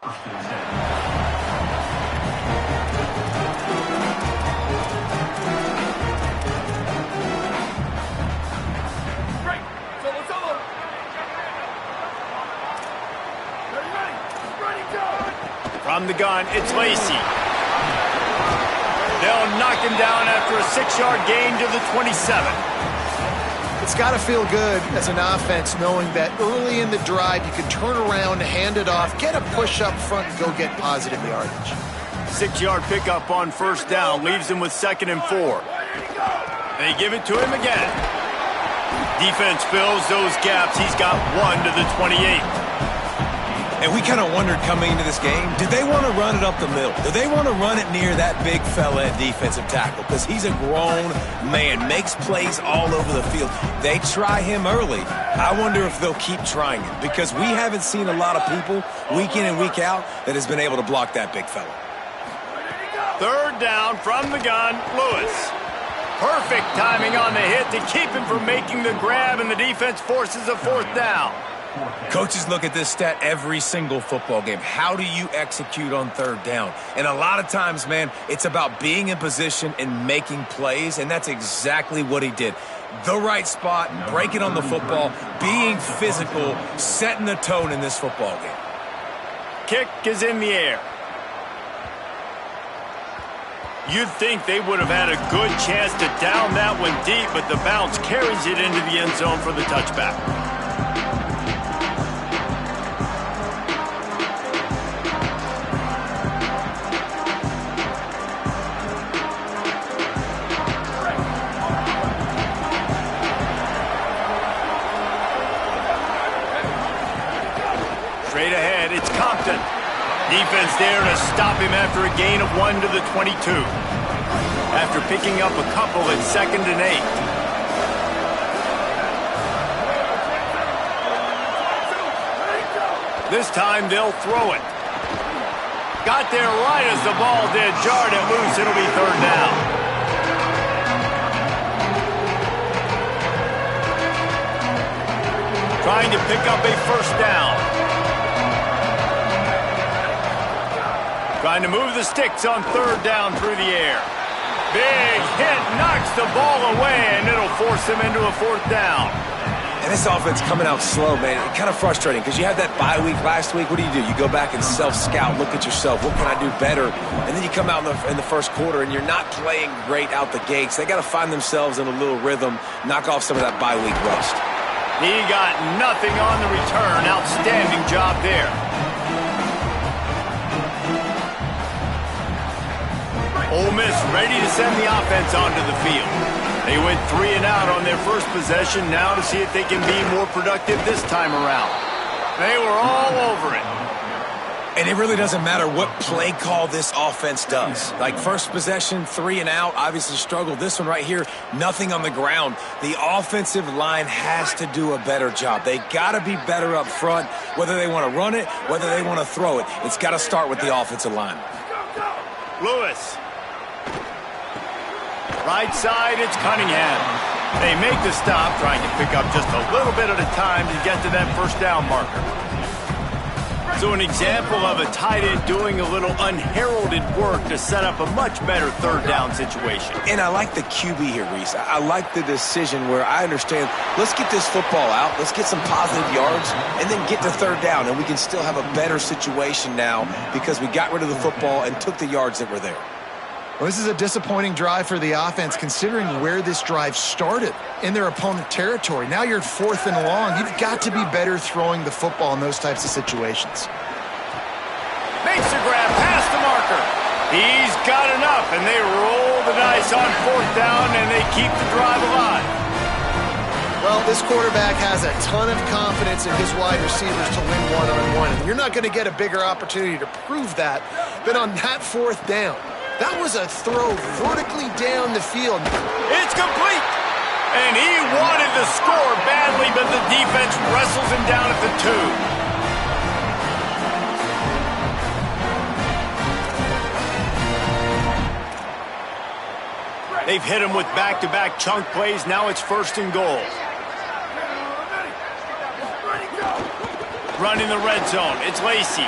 From the gun, it's Lacey. They'll knock him down after a 6-yard gain to the 27. It's got to feel good as an offense knowing that early in the drive you can turn around, hand it off, get a push up front, and go get positive yardage. 6-yard pickup on first down leaves him with 2nd and 4. They give it to him again. Defense fills those gaps. He's got 1 to the 28. And we kind of wondered coming into this game, did they want to run it up the middle? Do they want to run it near that big fella at defensive tackle? Because he's a grown man, makes plays all over the field. They try him early. I wonder if they'll keep trying it, because we haven't seen a lot of people week in and week out that has been able to block that big fella. 3rd down from the gun, Lewis. Perfect timing on the hit to keep him from making the grab, and the defense forces a 4th down. Coaches look at this stat every single football game. How do you execute on 3rd down? And a lot of times, man, it's about being in position and making plays, and that's exactly what he did. The right spot, breaking on the football, being physical, setting the tone in this football game. Kick is in the air. You'd think they would have had a good chance to down that one deep, but the bounce carries it into the end zone for the touchback. Straight ahead, it's Compton. Defense there to stop him after a gain of 1 to the 22. After picking up a couple at 2nd and 8. This time they'll throw it. Got there right as the ball did. Jarred it loose. It'll be 3rd down. Trying to pick up a 1st down. Trying to move the sticks on 3rd down through the air. Big hit, knocks the ball away, and it'll force him into a 4th down. And this offense coming out slow, man. It's kind of frustrating because you had that bye week last week. What do? You go back and self-scout, look at yourself. What can I do better? And then you come out in the first quarter, and you're not playing great out the gates. They got to find themselves in a little rhythm, knock off some of that bye week rust. He got nothing on the return. Outstanding job there. Ole Miss ready to send the offense onto the field. They went 3 and out on their first possession, now to see if they can be more productive this time around. They were all over it. And it really doesn't matter what play call this offense does. Like first possession, 3 and out, obviously struggled. This one right here, nothing on the ground. The offensive line has to do a better job. They got to be better up front, whether they want to run it, whether they want to throw it. It's got to start with the offensive line. Lewis. Right side, it's Cunningham. They make the stop, trying to pick up just a little bit at a time to get to that 1st down marker. So an example of a tight end doing a little unheralded work to set up a much better 3rd down situation. And I like the QB here, Reese. I like the decision where I understand, let's get this football out, let's get some positive yards, and then get to 3rd down, and we can still have a better situation now because we got rid of the football and took the yards that were there. Well, this is a disappointing drive for the offense, considering where this drive started, in their opponent territory. Now you're at 4th and long. You've got to be better throwing the football in those types of situations. Makes the grab past the marker. He's got enough, and they roll the dice on 4th down, and they keep the drive alive. Well, this quarterback has a ton of confidence in his wide receivers to win one-on-one. And you're not going to get a bigger opportunity to prove that than on that 4th down. That was a throw vertically down the field. It's complete. And he wanted to score badly, but the defense wrestles him down at the 2. They've hit him with back-to-back chunk plays. Now it's 1st and goal. Running the red zone. It's Lacey.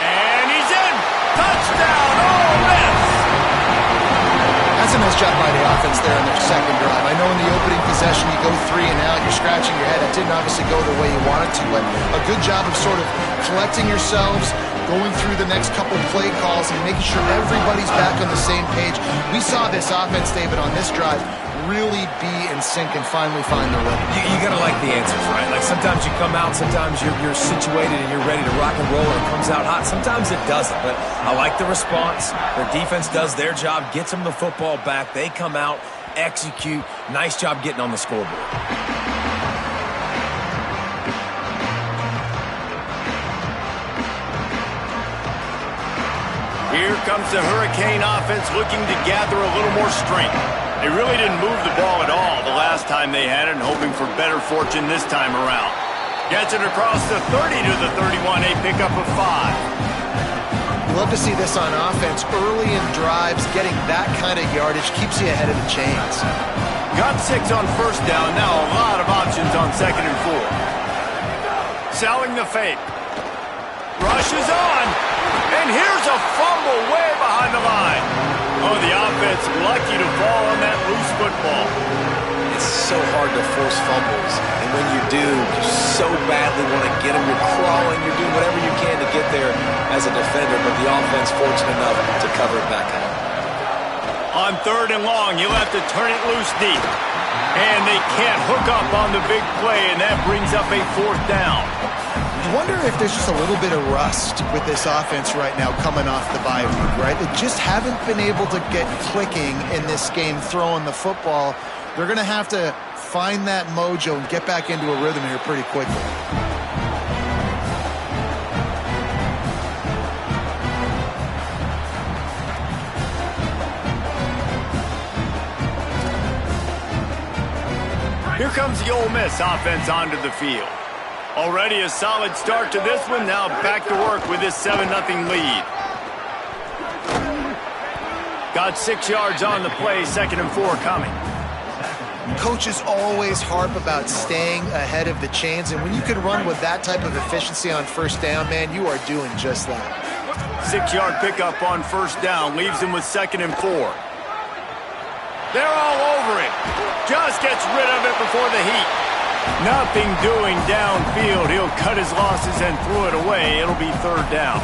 And he's in. Touchdown, Ole Miss. That's a nice job by the offense there in their second drive. I know in the opening possession you go 3 and out, you're scratching your head. It didn't obviously go the way you wanted to, but a good job of sort of collecting yourselves, going through the next couple play calls and making sure everybody's back on the same page. We saw this offense, David, on this drive really be in sync and finally find the rhythm. You got to like the answers, right? Like sometimes you come out, sometimes you're situated and you're ready to rock and roll and it comes out hot. Sometimes it doesn't, but I like the response. Their defense does their job, gets them the football back. They come out, execute. Nice job getting on the scoreboard. Here comes the Hurricane offense looking to gather a little more strength. They really didn't move the ball at all the last time they had it, and hoping for better fortune this time around. Gets it across the 30 to the 31, a pickup of 5. You love to see this on offense. Early in drives, getting that kind of yardage keeps you ahead of the chains. Got 6 on first down, now a lot of options on 2nd and 4. Selling the fake. Rush is on, and here's a fumble way behind the line. Oh, the offense lucky to fall on that loose football. It's so hard to force fumbles, and when you do, you so badly want to get them. You're crawling, you're doing whatever you can to get there as a defender, but the offense fortunate enough to cover it back out. On 3rd and long, you'll have to turn it loose deep. And they can't hook up on the big play, and that brings up a 4th down. I wonder if there's just a little bit of rust with this offense right now coming off the bye week, right? They just haven't been able to get clicking in this game throwing the football. They're going to have to find that mojo and get back into a rhythm here pretty quickly. Here comes the Ole Miss offense onto the field. Already a solid start to this one. Now back to work with this 7-0 lead. Got 6 yards on the play, 2nd and 4 coming. Coaches always harp about staying ahead of the chains, and when you can run with that type of efficiency on first down, man, you are doing just that. 6-yard pickup on first down leaves them with 2nd and 4. They're all over it. Just gets rid of it before the heat. Nothing doing downfield. He'll cut his losses and throw it away. It'll be 3rd down.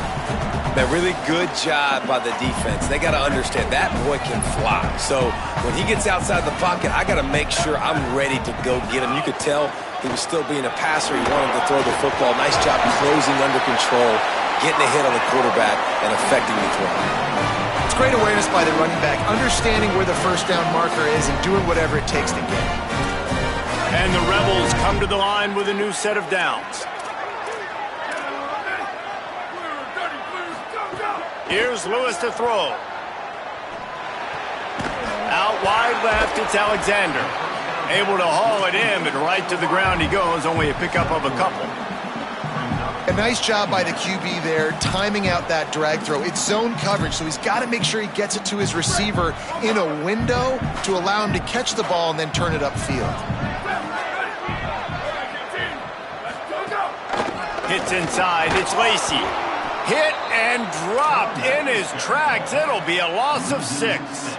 That really good job by the defense. They got to understand that boy can fly. So when he gets outside the pocket, I got to make sure I'm ready to go get him. You could tell he was still being a passer. He wanted to throw the football. Nice job closing under control, getting a hit on the quarterback, and affecting the throw. It's great awareness by the running back, understanding where the first down marker is and doing whatever it takes to get it. And the Rebels come to the line with a new set of downs. Here's Lewis to throw. Out wide left, it's Alexander. Able to haul it in, but right to the ground he goes. Only a pickup of a couple. A nice job by the QB there, timing out that drag throw. It's zone coverage, so he's got to make sure he gets it to his receiver in a window to allow him to catch the ball and then turn it upfield. Hits inside, it's Lacey. Hit and dropped in his tracks. It'll be a loss of 6.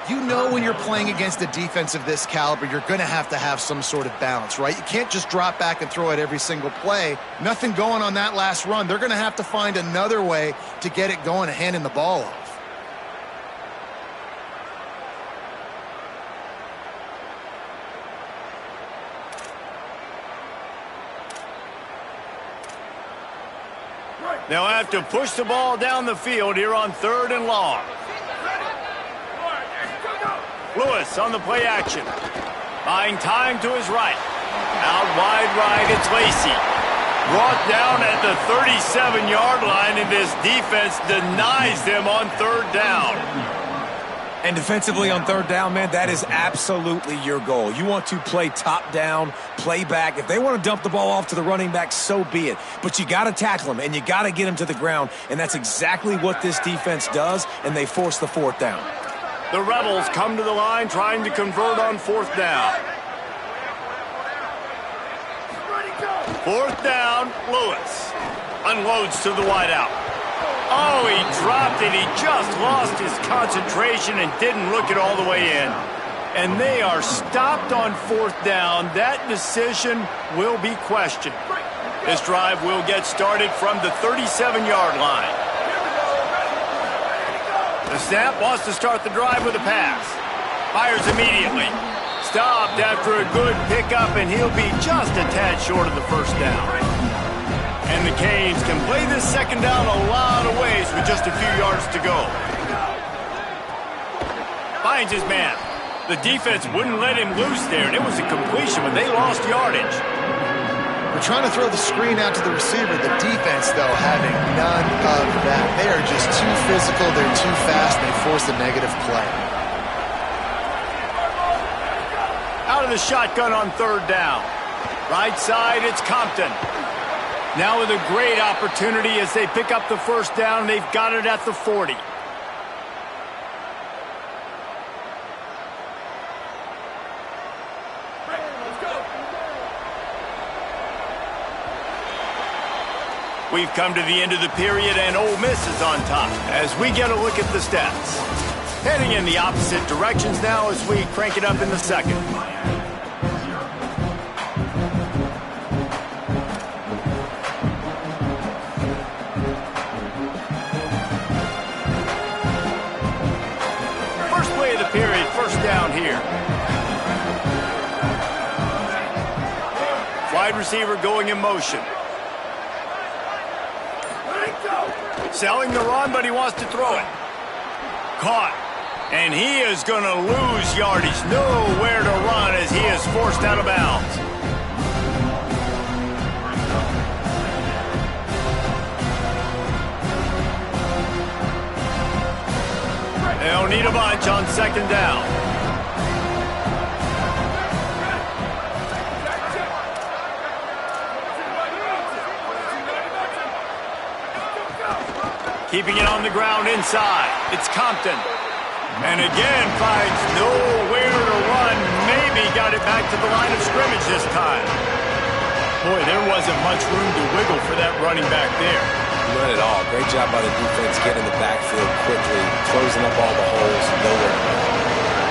You know when you're playing against a defense of this caliber, you're going to have some sort of balance, right? You can't just drop back and throw it every single play. Nothing going on that last run. They're going to have to find another way to get it going and handing the ball off. They'll have to push the ball down the field here on 3rd and long. Lewis on the play action. Buying time to his right. Out wide right, it's Lacey. Brought down at the 37-yard line, and this defense denies them on 3rd down. And defensively on 3rd down, man, that is absolutely your goal. You want to play top down, play back. If they want to dump the ball off to the running back, so be it. But you got to tackle them, and you got to get them to the ground. And that's exactly what this defense does, and they force the 4th down. The Rebels come to the line trying to convert on 4th down. 4th down, Lewis. Unloads to the wideout. Oh, he dropped it. He just lost his concentration and didn't look it all the way in. And they are stopped on 4th down. That decision will be questioned. This drive will get started from the 37-yard line. The snap wants to start the drive with a pass. Fires immediately. Stopped after a good pickup, and he'll be just a tad short of the 1st down. And the Canes can play this 2nd down a lot of ways with just a few yards to go. Finds his man. The defense wouldn't let him loose there, and it was a completion, but they lost yardage. They're trying to throw the screen out to the receiver. The defense, though, having none of that. They are just too physical. They're too fast. They force a negative play. Out of the shotgun on 3rd down. Right side, it's Compton. Now with a great opportunity as they pick up the 1st down. They've got it at the 40. We've come to the end of the period, and Ole Miss is on top as we get a look at the stats. Heading in the opposite directions now as we crank it up in the 2nd. First play of the period, 1st down here. Wide receiver going in motion. Selling the run, but he wants to throw it. Caught. And he is going to lose yardage. Nowhere to run as he is forced out of bounds. They'll need a bunch on 2nd down. Keeping it on the ground inside. It's Compton. And again finds nowhere to run. Maybe got it back to the line of scrimmage this time. Boy, there wasn't much room to wiggle for that running back there. Not at all. Great job by the defense getting the backfield quickly, closing up all the holes. Nowhere to run.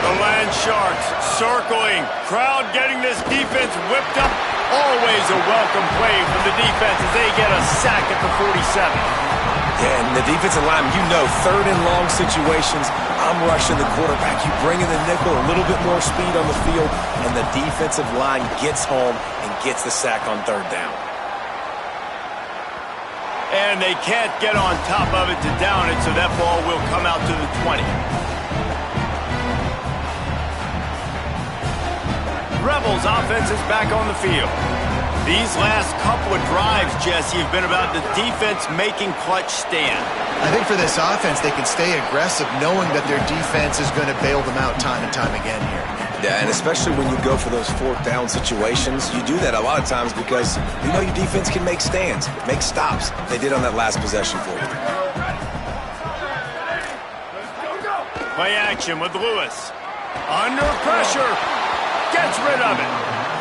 The Land Sharks circling. Crowd getting this defense whipped up. Always a welcome play for the defense as they get a sack at the 47. Yeah, and the defensive lineman, you know, 3rd and long situations, I'm rushing the quarterback. You bring in the nickel, a little bit more speed on the field, and the defensive line gets home and gets the sack on 3rd down. And they can't get on top of it to down it, so that ball will come out to the 20. Rebels offense is back on the field. These last couple of drives, Jesse, have been about the defense making clutch stand. I think for this offense, they can stay aggressive knowing that their defense is going to bail them out time and time again here. Yeah, and especially when you go for those 4th down situations, you do that a lot of times because you know your defense can make stands, make stops. They did on that last possession for you. Play action with Lewis. Under pressure. Gets rid of it.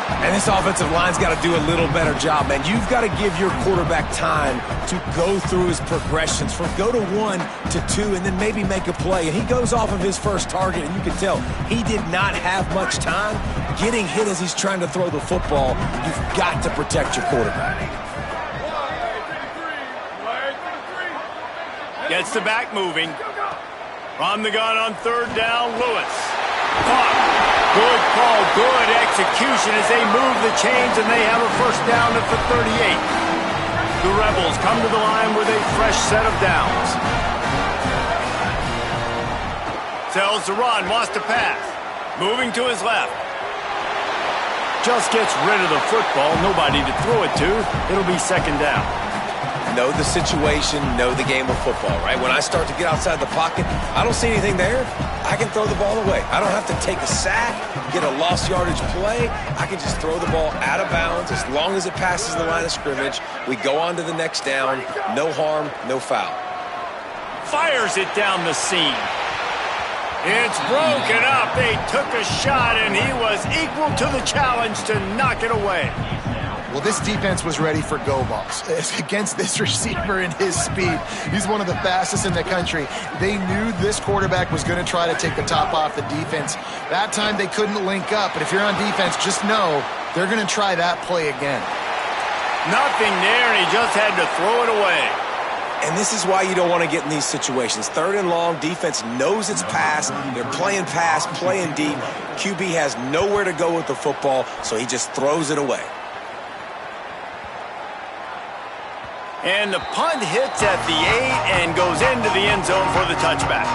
And this offensive line's got to do a little better job, man. You've got to give your quarterback time to go through his progressions from go to 1 to 2 and then maybe make a play. And he goes off of his first target, and you can tell he did not have much time getting hit as he's trying to throw the football. You've got to protect your quarterback. Gets the back moving. From the gun on 3rd down, Lewis. Caught. Good call, good execution as they move the chains, and they have a 1st down at the 38. The Rebels come to the line with a fresh set of downs. Sells the run, wants to pass. Moving to his left. Just gets rid of the football, nobody to throw it to. It'll be 2nd down. Know the situation, know the game of football, right? When I start to get outside the pocket, I don't see anything there. I can throw the ball away. I don't have to take a sack, get a lost yardage play. I can just throw the ball out of bounds as long as it passes the line of scrimmage. We go on to the next down. No harm, no foul. Fires it down the seam. It's broken up. They took a shot, and he was equal to the challenge to knock it away. Well, this defense was ready for go balls. Against this receiver and his speed, he's one of the fastest in the country. They knew this quarterback was going to try to take the top off the defense. That time they couldn't link up, but if you're on defense, just know they're going to try that play again. Nothing there, and he just had to throw it away. And this is why you don't want to get in these situations. 3rd and long, defense knows it's pass. They're playing pass, playing deep. QB has nowhere to go with the football, so he just throws it away. And the punt hits at the 8 and goes into the end zone for the touchback.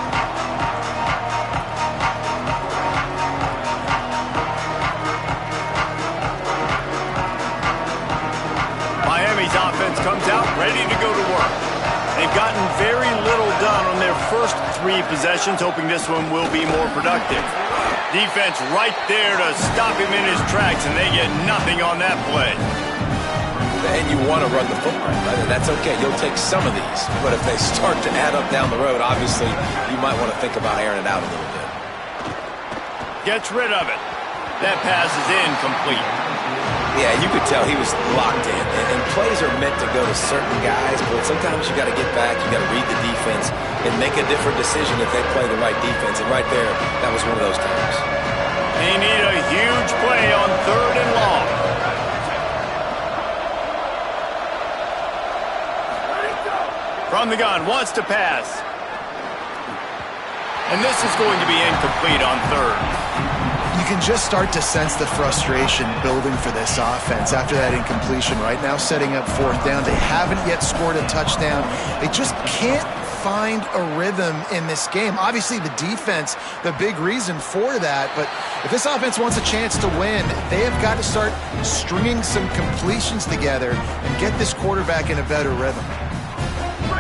Miami's offense comes out ready to go to work. They've gotten very little done on their first 3 possessions, hoping this one will be more productive. Defense right there to stop him in his tracks, and they get nothing on that play. And you want to run the football, right? That's okay. You'll take some of these. But if they start to add up down the road, obviously, you might want to think about airing it out a little bit. Gets rid of it. That pass is incomplete. Yeah, you could tell he was locked in. And plays are meant to go to certain guys, but sometimes you got to get back, you got to read the defense, and make a different decision if they play the right defense. And right there, that was one of those times. They need a huge play on 3rd and long. From the gun, wants to pass. And this is going to be incomplete on 3rd. You can just start to sense the frustration building for this offense after that incompletion. Right now, setting up 4th down. They haven't yet scored a touchdown. They just can't find a rhythm in this game. Obviously, the defense, the big reason for that. But if this offense wants a chance to win, they have got to start stringing some completions together and get this quarterback in a better rhythm.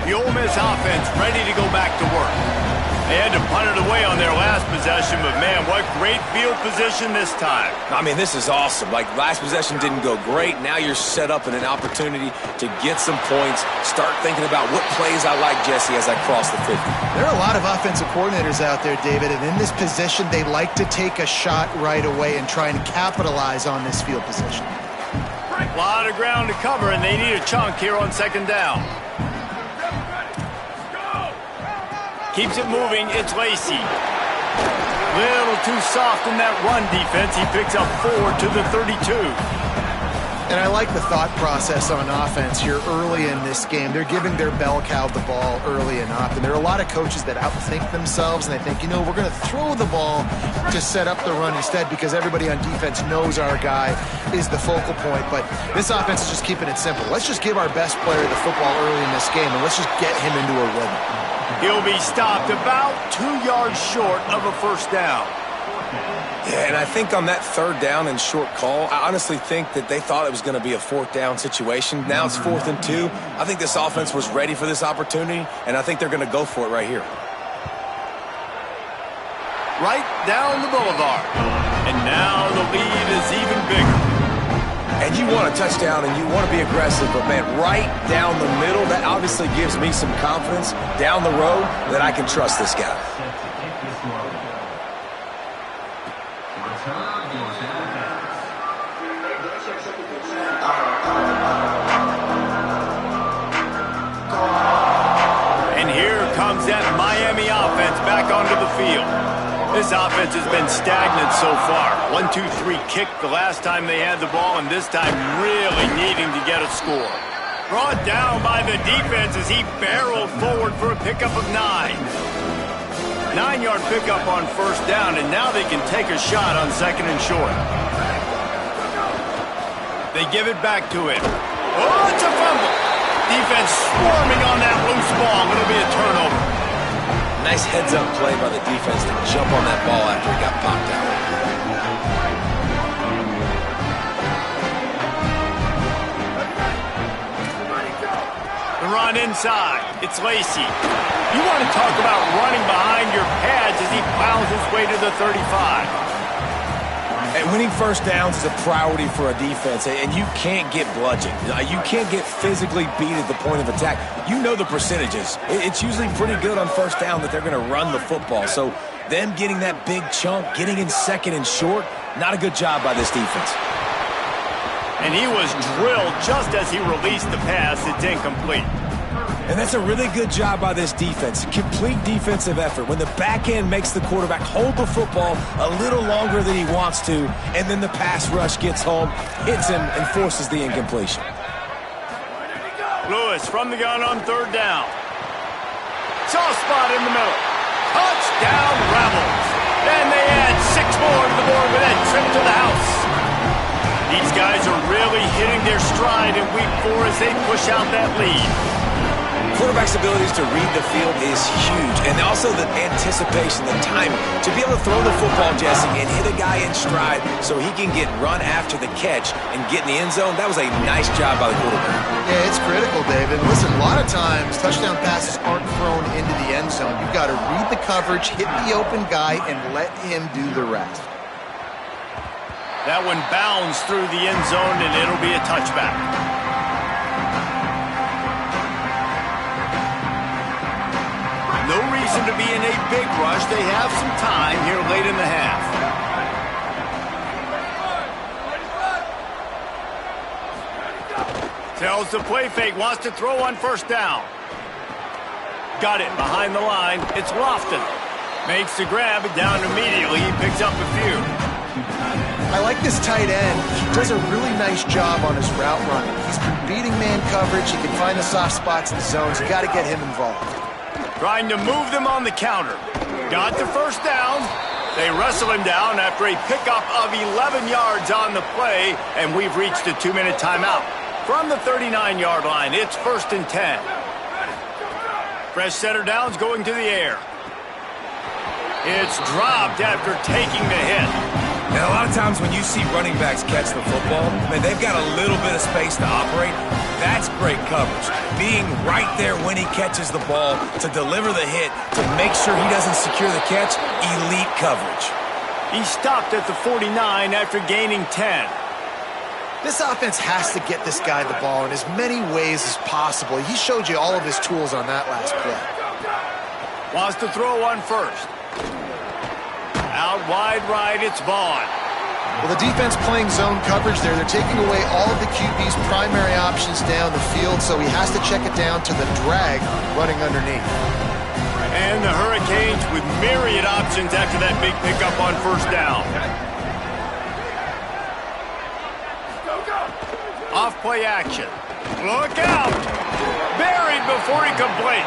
The Ole Miss offense ready to go back to work. They had to punt it away on their last possession, but man, what great field position this time. I mean, this is awesome. Like, last possession didn't go great. Now you're set up in an opportunity to get some points. Start thinking about what plays I like, Jesse, as I cross the 50. There are a lot of offensive coordinators out there, David, and in this position, they like to take a shot right away and try and capitalize on this field position. A lot of ground to cover, and they need a chunk here on 2nd down. Keeps it moving, it's Lacey. Little too soft in that run defense. He picks up 4 to the 32. And I like the thought process on offense here early in this game. They're giving their bell cow the ball early enough. And there are a lot of coaches that outthink themselves, and they think, you know, we're going to throw the ball to set up the run instead because everybody on defense knows our guy is the focal point. But this offense is just keeping it simple. Let's just give our best player the football early in this game, and let's just get him into a rhythm. He'll be stopped about 2 yards short of a 1st down. Yeah, and I think on that 3rd down and short call, I honestly think that they thought it was going to be a 4th down situation. Now it's 4th and 2. I think this offense was ready for this opportunity, and I think they're going to go for it right here. Right down the boulevard. And now the lead is even bigger. And you want a touchdown and you want to be aggressive, but man, right down the middle, that obviously gives me some confidence down the road that I can trust this guy. And here comes that Miami offense back onto the field. This offense has been stagnant so far. 1-2-3 kick the last time they had the ball, and this time really needing to get a score. Brought down by the defense as he barreled forward for a pickup of 9. 9-yard pickup on 1st down, and now they can take a shot on 2nd and short. They give it back to him. Oh, it's a fumble. Defense swarming on that loose ball. It'll be a turnover. Nice heads-up play by the defense to jump on that ball after he got popped out. The run inside. It's Lacey. You want to talk about running behind your pads as he plows his way to the 35. And winning 1st downs is a priority for a defense, and you can't get bludgeoned. You can't get physically beat at the point of attack. You know the percentages. It's usually pretty good on 1st down that they're going to run the football. So them getting that big chunk, getting in 2nd and short, not a good job by this defense. And he was drilled just as he released the pass. It's incomplete. And that's a really good job by this defense. Complete defensive effort. When the back end makes the quarterback hold the football a little longer than he wants to, and then the pass rush gets home, hits him, and forces the incompletion. Lewis from the gun on third down. Soft spot in the middle. Touchdown Rebels. And they add 6 more to the board with that trip to the house. These guys are really hitting their stride in week 4 as they push out that lead. Quarterback's abilities to read the field is huge, and also the anticipation, the timing. To be able to throw the football, Jesse, and hit a guy in stride so he can get run after the catch and get in the end zone, that was a nice job by the quarterback. Yeah, it's critical, David. Listen, a lot of times touchdown passes aren't thrown into the end zone. You've got to read the coverage, hit the open guy, and let him do the rest. That one bounds through the end zone, and it'll be a touchback. No reason to be in a big rush. They have some time here late in the half. Tells the play fake, wants to throw on first down. Got it behind the line. It's Lofton. Makes the grab, down immediately. He picks up a few. I like this tight end. He does a really nice job on his route running. He's been beating man coverage. He can find the soft spots in the zones. You got to get him involved. Trying to move them on the counter. Got the first down. They wrestle him down after a pickup of 11 yards on the play, and we've reached a 2-minute timeout. From the 39-yard line, it's 1st and 10. Fresh center downs going to the air. It's dropped after taking the hit. And a lot of times when you see running backs catch the football, man, they've got a little bit of space to operate. That's great coverage. Being right there when he catches the ball to deliver the hit, to make sure he doesn't secure the catch, elite coverage. He stopped at the 49 after gaining 10. This offense has to get this guy the ball in as many ways as possible. He showed you all of his tools on that last play. Wants to throw on first. Out wide right, it's Vaughn. Well, the defense playing zone coverage there. They're taking away all of the QB's primary options down the field, so he has to check it down to the drag running underneath. And the Hurricanes with myriad options after that big pickup on first down. Off play action. Look out! Buried before he could blink.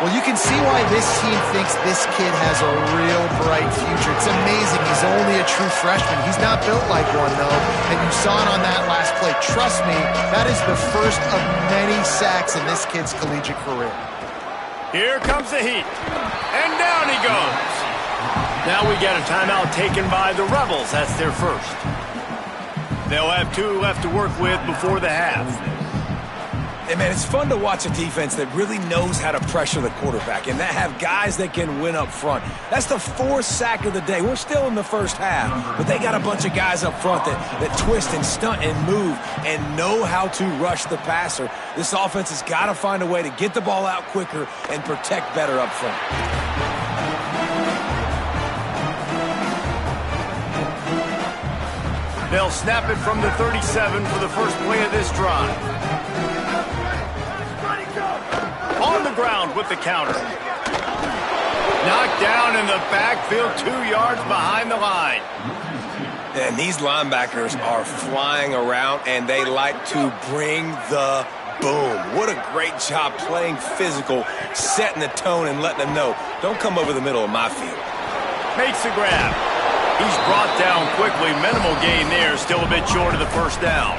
Well, you can see why this team thinks this kid has a real bright future. It's amazing. He's only a true freshman. He's not built like one, though, and you saw it on that last play. Trust me, that is the first of many sacks in this kid's collegiate career. Here comes the heat, and down he goes. Now we get a timeout taken by the Rebels. That's their first. They'll have 2 left to work with before the half. And, man, it's fun to watch a defense that really knows how to pressure the quarterback and that have guys that can win up front. That's the 4th sack of the day. We're still in the first half, but they got a bunch of guys up front that twist and stunt and move and know how to rush the passer. This offense has got to find a way to get the ball out quicker and protect better up front. They'll snap it from the 37 for the first play of this drive. On the ground with the counter. Knocked down in the backfield, 2 yards behind the line. And these linebackers are flying around, and they like to bring the boom. What a great job playing physical, setting the tone and letting them know, don't come over the middle of my field. Makes the grab. He's brought down quickly. Minimal gain there, still a bit short of the first down.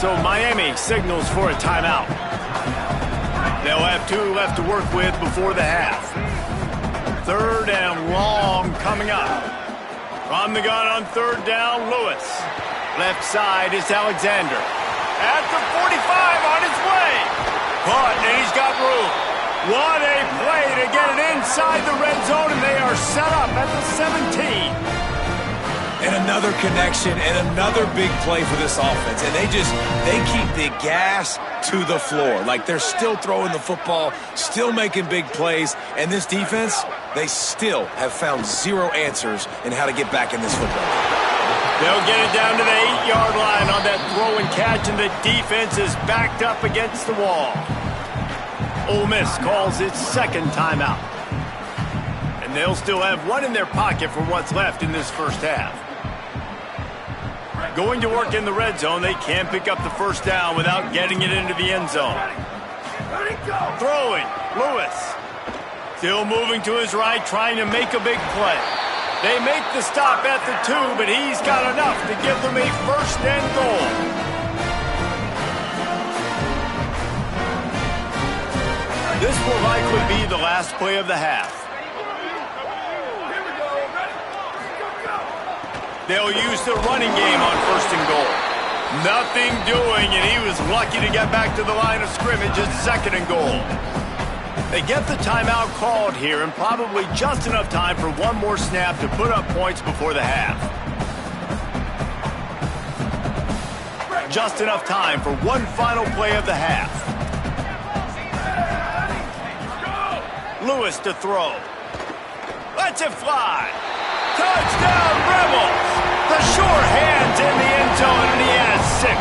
So Miami signals for a timeout. They'll have 2 left to work with before the half. 3rd and long coming up. From the gun on 3rd down, Lewis. Left side is Alexander. At the 45 on his way. Caught, and he's got room. What a play to get it inside the red zone, and they are set up at the 17. And another connection and another big play for this offense. And they keep the gas to the floor. Like they're still throwing the football, still making big plays. And this defense, they still have found 0 answers in how to get back in this football. They'll get it down to the 8-yard line on that throw and catch, and the defense is backed up against the wall. Ole Miss calls its second timeout. And they'll still have one in their pocket for what's left in this first half. Going to work in the red zone, they can't pick up the first down without getting it into the end zone. Throwing, Lewis. Still moving to his right, trying to make a big play. They make the stop at the 2, but he's got enough to give them a first and goal. This will likely be the last play of the half. They'll use the running game on first and goal. Nothing doing, and he was lucky to get back to the line of scrimmage at second and goal. They get the timeout called here, and probably just enough time for one more snap to put up points before the half. Just enough time for one final play of the half. Lewis to throw. Lets it fly. Touchdown, Rebels! The sure hand's in the end zone, and he has 6.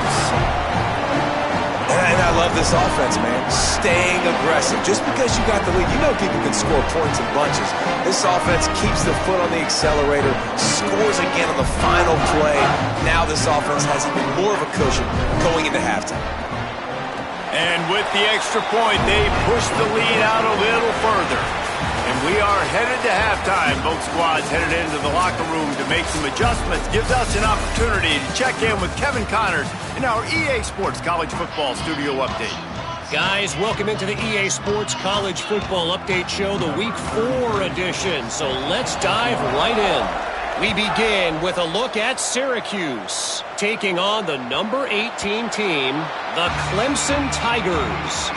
And I love this offense, man. Staying aggressive. Just because you got the lead, you know people can score points in bunches. This offense keeps the foot on the accelerator, scores again on the final play. Now this offense has even more of a cushion going into halftime. And with the extra point, they push the lead out a little further. And we are headed to halftime. Both squads headed into the locker room to make some adjustments. Gives us an opportunity to check in with Kevin Connors in our EA Sports College Football Studio Update. Guys, welcome into the EA Sports College Football Update Show, the Week 4 edition. So let's dive right in. We begin with a look at Syracuse, taking on the number 18 team, the Clemson Tigers.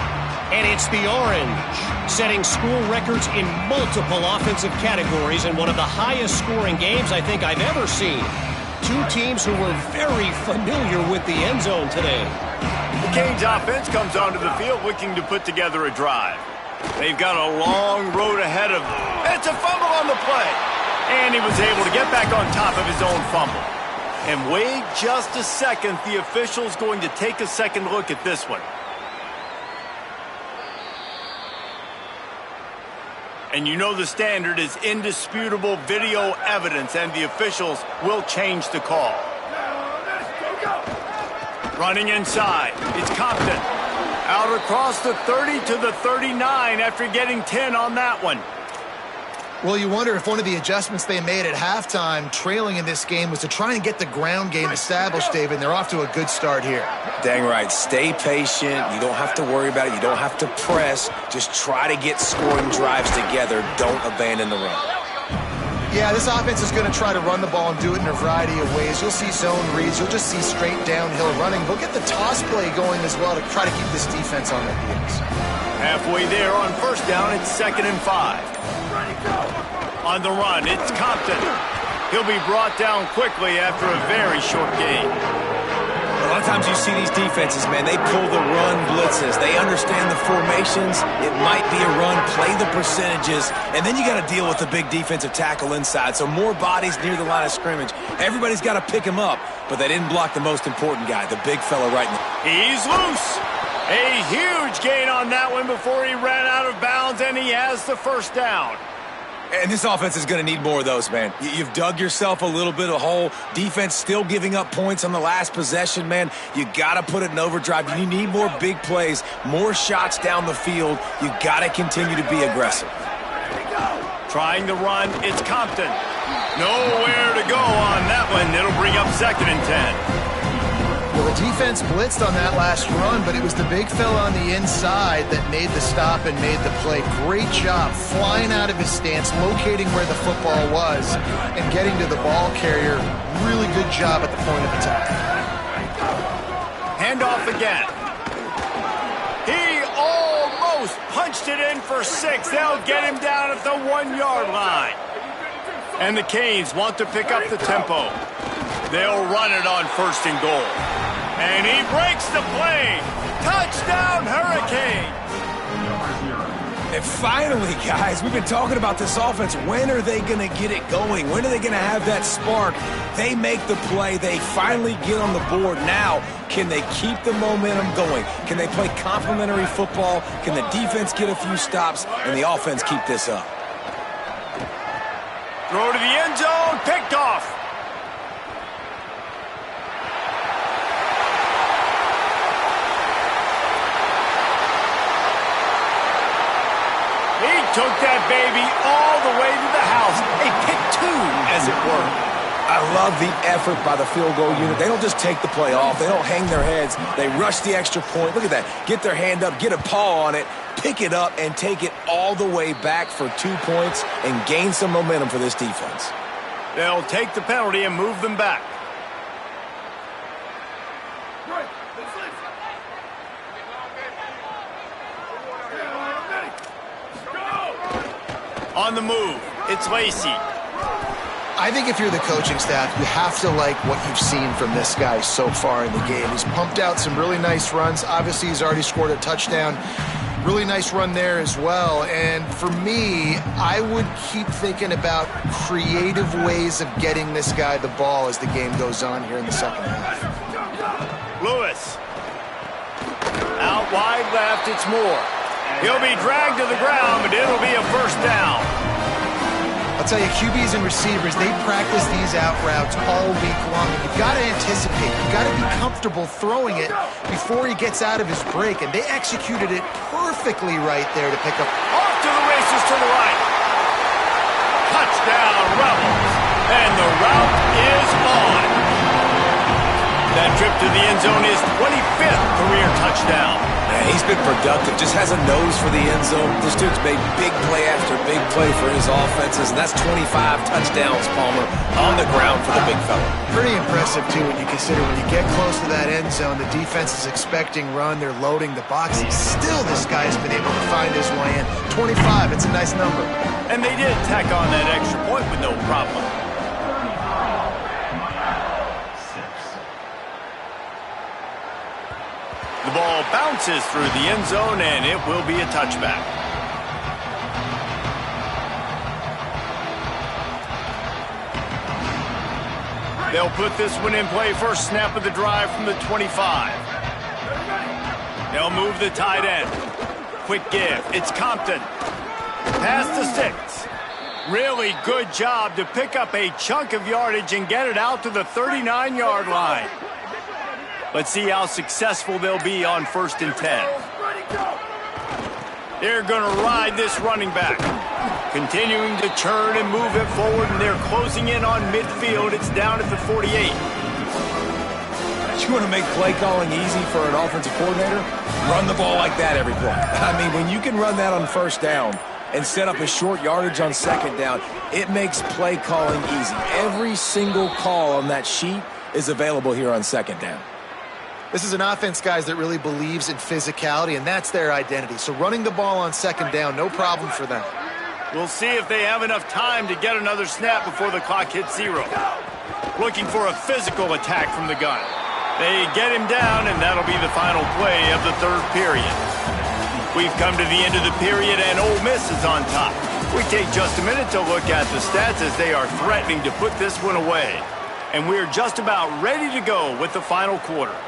And it's the Orange, setting school records in multiple offensive categories in one of the highest scoring games I think I've ever seen. Two teams who were very familiar with the end zone today. The Canes offense comes onto the field looking to put together a drive. They've got a long road ahead of them. It's a fumble on the play. And he was able to get back on top of his own fumble. And wait just a second, the official's going to take a second look at this one. And you know the standard is indisputable video evidence, and the officials will change the call. Running inside, it's Compton. Out across the 30 to the 39 after getting 10 on that one. Well, you wonder if one of the adjustments they made at halftime, trailing in this game, was to try and get the ground game established, David, and they're off to a good start here. Dang right. Stay patient. You don't have to worry about it. You don't have to press. Just try to get scoring drives together. Don't abandon the run. Yeah, this offense is going to try to run the ball and do it in a variety of ways. You'll see zone reads. You'll just see straight downhill running. They'll get the toss play going as well to try to keep this defense on their heels. Halfway there on first down, it's 2nd and 5. On the run, it's Compton. He'll be brought down quickly after a very short gain. A lot of times you see these defenses, man, they pull the run blitzes. They understand the formations. It might be a run, play the percentages, and then you got to deal with the big defensive tackle inside. So more bodies near the line of scrimmage. Everybody's got to pick him up, but they didn't block the most important guy, the big fella right in the... He's loose. A huge gain on that one before he ran out of bounds, and he has the first down. And this offense is going to need more of those, man. You've dug yourself a little bit of a hole. Defense still giving up points on the last possession, man. You got to put it in overdrive. You need more big plays, more shots down the field. You got to continue to be aggressive. Trying to run, it's Compton. Nowhere to go on that one. It'll bring up 2nd and 10. Well, the defense blitzed on that last run, but it was the big fella on the inside that made the stop and made the play. Great job flying out of his stance, locating where the football was, and getting to the ball carrier. Really good job at the point of attack. Handoff again. He almost punched it in for 6. They'll get him down at the 1-yard line. And the Canes want to pick up the tempo. They'll run it on 1st and goal. And he breaks the play. Touchdown, Hurricane. And finally, guys, we've been talking about this offense. When are they going to get it going? When are they going to have that spark? They make the play. They finally get on the board. Now, can they keep the momentum going? Can they play complementary football? Can the defense get a few stops and the offense keep this up? Throw to the end zone, picked off. He took that baby all the way to the house. A pick two, as it were. I love the effort by the field goal unit. They don't just take the play off. They don't hang their heads. They rush the extra point. Look at that. Get their hand up, get a paw on it, pick it up, and take it all the way back for 2 points and gain some momentum for this defense. They'll take the penalty and move them back. On the move, it's Lacey. I think if you're the coaching staff, you have to like what you've seen from this guy so far in the game. He's pumped out some really nice runs. Obviously, he's already scored a touchdown. Really nice run there as well. And for me, I would keep thinking about creative ways of getting this guy the ball as the game goes on here in the second half. Lewis. Out wide left, it's Moore. He'll be dragged to the ground, but it'll be a first down. I'll tell you, QBs and receivers, they practice these out routes all week long. You've got to anticipate. You've got to be comfortable throwing it before he gets out of his break. And they executed it perfectly right there to pick up. Off to the races to the right. Touchdown, Rebels. And the route is on. That trip to the end zone is 25th career touchdown. Man, he's been productive, just has a nose for the end zone. This dude's made big play after big play for his offenses, and that's 25 touchdowns, Palmer, on the ground for the big fella. Pretty impressive, too, when you consider when you get close to that end zone, the defense is expecting run, they're loading the box. Still, this guy's been able to find his way in. 25, it's a nice number. And they did tack on that extra point with no problem. The ball bounces through the end zone, and it will be a touchback. They'll put this one in play first snap of the drive from the 25. They'll move the tight end. Quick give. It's Compton. Past the 6. Really good job to pick up a chunk of yardage and get it out to the 39-yard line. Let's see how successful they'll be on 1st and 10. They're going to ride this running back. Continuing to turn and move it forward, and they're closing in on midfield. It's down at the 48. You want to make play calling easy for an offensive coordinator? Run the ball like that every play. I mean, when you can run that on 1st down and set up a short yardage on 2nd down, it makes play calling easy. Every single call on that sheet is available here on 2nd down. This is an offense, guys, that really believes in physicality, and that's their identity. So running the ball on 2nd down, no problem for them. We'll see if they have enough time to get another snap before the clock hits 0. Looking for a physical attack from the gun. They get him down, and that'll be the final play of the 3rd period. We've come to the end of the period, and Ole Miss is on top. We take just a minute to look at the stats as they are threatening to put this one away. And we're just about ready to go with the final quarter.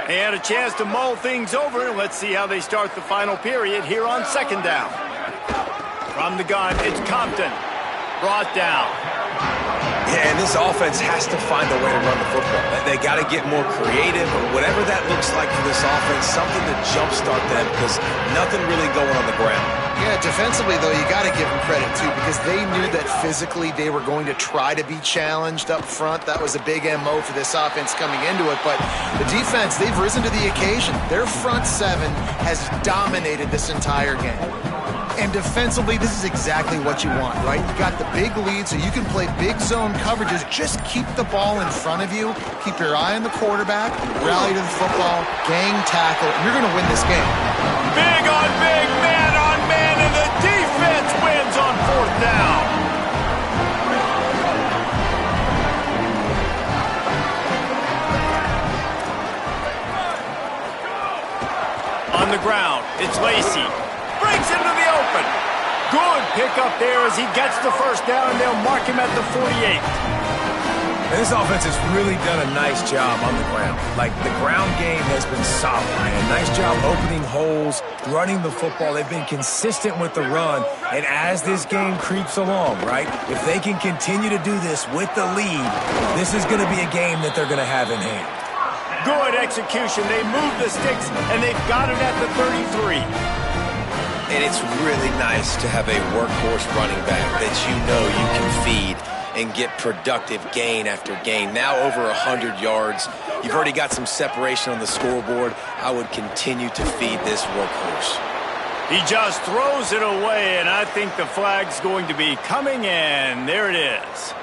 They had a chance to mull things over, and let's see how they start the final period here on 2nd down. From the gun, it's Compton. Brought down. Yeah, and this offense has to find a way to run the football. They got to get more creative, or whatever that looks like for this offense, something to jumpstart them, because nothing really going on the ground. Yeah, defensively, though, you got to give them credit, too, because they knew that physically they were going to try to be challenged up front. That was a big MO for this offense coming into it. But the defense, they've risen to the occasion. Their front 7 has dominated this entire game. And defensively, this is exactly what you want, right? You got the big lead, so you can play big zone coverages. Just keep the ball in front of you. Keep your eye on the quarterback. Rally to the football. Gang tackle. And you're going to win this game. Big on big, man on man, and the defense wins on 4th down. ground. It's Lacey. Brings into the open. Good pickup there as he gets the first down, and they'll mark him at the 48. And this offense has really done a nice job on the ground. Like, the ground game has been solid, man. Nice job opening holes, running the football. They've been consistent with the run. And as this game creeps along, right, if they can continue to do this with the lead, this is going to be a game that they're going to have in hand. Good execution. They move the sticks, and they've got it at the 33. And it's really nice to have a workhorse running back that you know you can feed and get productive gain after gain. Now over 100 yards. You've already got some separation on the scoreboard. I would continue to feed this workhorse. He just throws it away, and I think the flag's going to be coming in. There it is.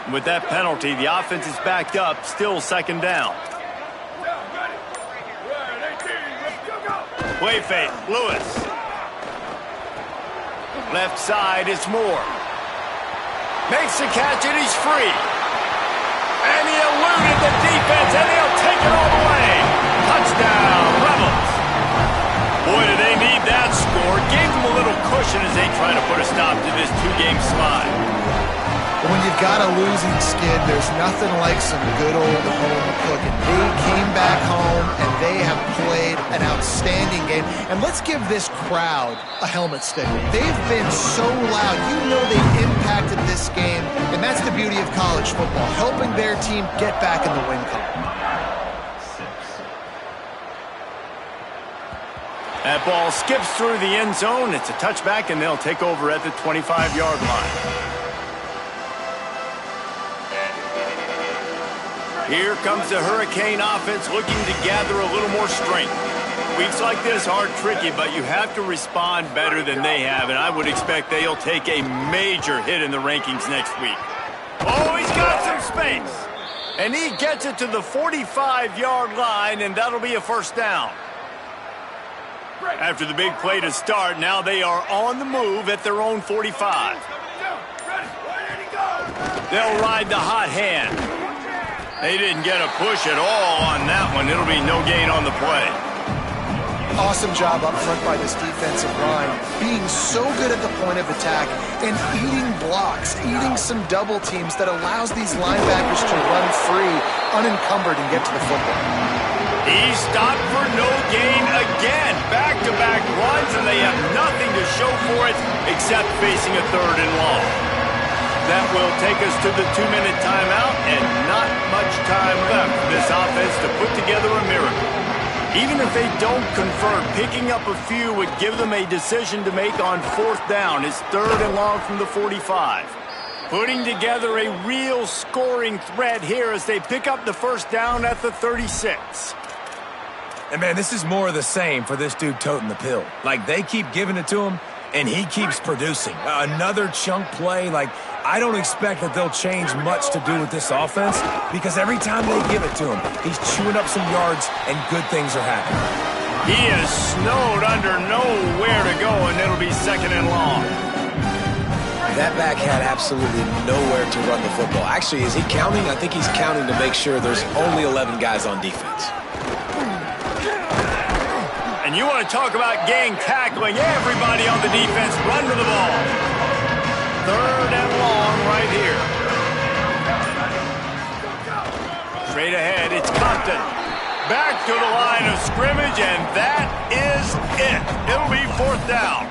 With that penalty, the offense is backed up, still second down. Play fake, Lewis. Left side, it's Moore. Makes the catch, and he's free. And he eluded the defense, and he'll take it all the way. Touchdown, Rebels. Boy, do they need that score. Gave them a little cushion as they try to put a stop to this two-game slide. When you've got a losing skid, there's nothing like some good old home cooking. They came back home, and they have played an outstanding game. And let's give this crowd a helmet sticker. They've been so loud. You know they've impacted this game, and that's the beauty of college football, helping their team get back in the win column. That ball skips through the end zone. It's a touchback, and they'll take over at the 25-yard line. Here comes the Hurricane offense looking to gather a little more strength. Weeks like this are tricky, but you have to respond better than they have, and I would expect they'll take a major hit in the rankings next week. Oh, he's got some space. And he gets it to the 45-yard line, and that'll be a first down. After the big play to start, now they are on the move at their own 45. They'll ride the hot hand. They didn't get a push at all on that one. It'll be no gain on the play. Awesome job up front by this defensive line, being so good at the point of attack and eating blocks, eating some double teams that allows these linebackers to run free, unencumbered, and get to the football. He stopped for no gain again. Back-to-back runs, and they have nothing to show for it except facing a third and long. That will take us to the 2-minute timeout, and not much time left for this offense to put together a miracle. Even if they don't convert, picking up a few would give them a decision to make on fourth down. It's third and long from the 45. Putting together a real scoring threat here as they pick up the first down at the 36. And, man, this is more of the same for this dude toting the pill. Like, they keep giving it to him, and he keeps producing. Another chunk play, like, I don't expect that they'll change much to do with this offense because every time they give it to him, he's chewing up some yards and good things are happening. He is snowed under nowhere to go, and it'll be second and long. That back had absolutely nowhere to run the football. Actually, is he counting? I think he's counting to make sure there's only 11 guys on defense. And you want to talk about gang tackling, everybody on the defense run to the ball. Third and long right here. Straight ahead, it's Compton. Back to the line of scrimmage, and that is it. It'll be fourth down.